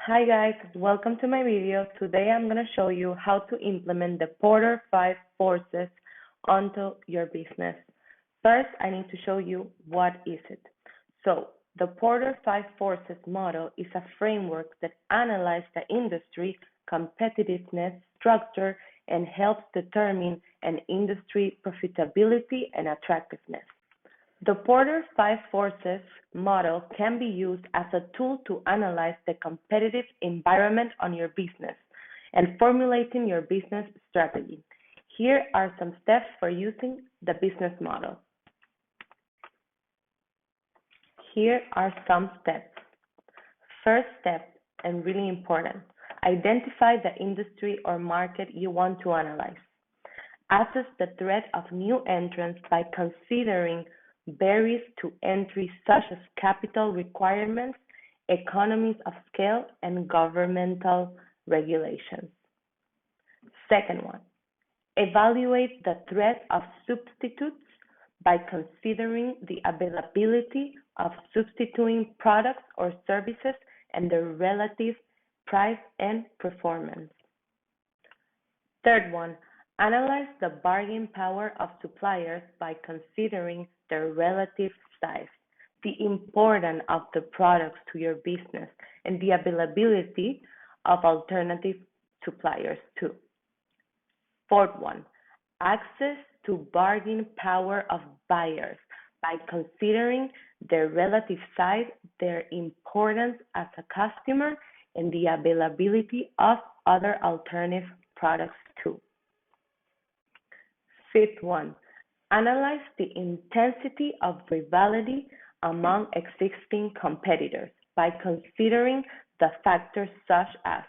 Hi guys, welcome to my video. Today I'm going to show you how to implement the Porter 5 forces onto your business. First, I need to show you what is it. So, the Porter 5 forces model is a framework that analyzes the industry competitiveness structure and helps determine an industry profitability and attractiveness. The Porter 5 forces model can be used as a tool to analyze the competitive environment on your business and formulating your business strategy. Here are some steps for using the business model. Here are some steps. First step, and really important, identify the industry or market you want to analyze. Assess the threat of new entrants by considering barriers to entry such as capital requirements, economies of scale, and governmental regulations. Second one, evaluate the threat of substitutes by considering the availability of substituting products or services and their relative price and performance. Third one, analyze the bargaining power of suppliers by considering their relative size, the importance of the products to your business, and the availability of alternative suppliers too. Fourth one, access to bargaining power of buyers by considering their relative size, their importance as a customer, and the availability of other alternative products too. Fifth one, analyze the intensity of rivalry among existing competitors by considering the factors such as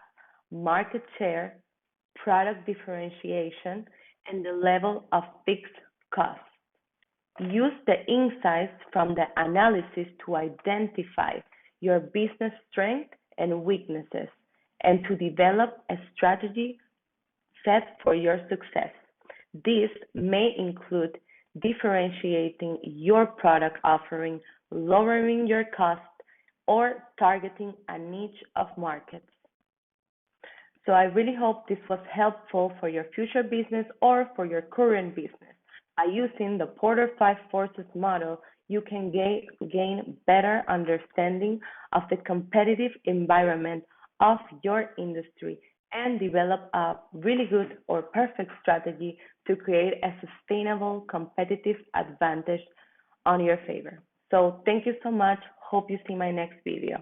market share, product differentiation, and the level of fixed costs. Use the insights from the analysis to identify your business strengths and weaknesses and to develop a strategy set for your success. This may include differentiating your product offering, lowering your cost, or targeting a niche of markets. So I really hope this was helpful for your future business or for your current business. By using the Porter 5 forces model, you can gain better understanding of the competitive environment of your industry and develop a really good or perfect strategy to create a sustainable competitive advantage on your favor. So thank you so much. Hope you see my next video.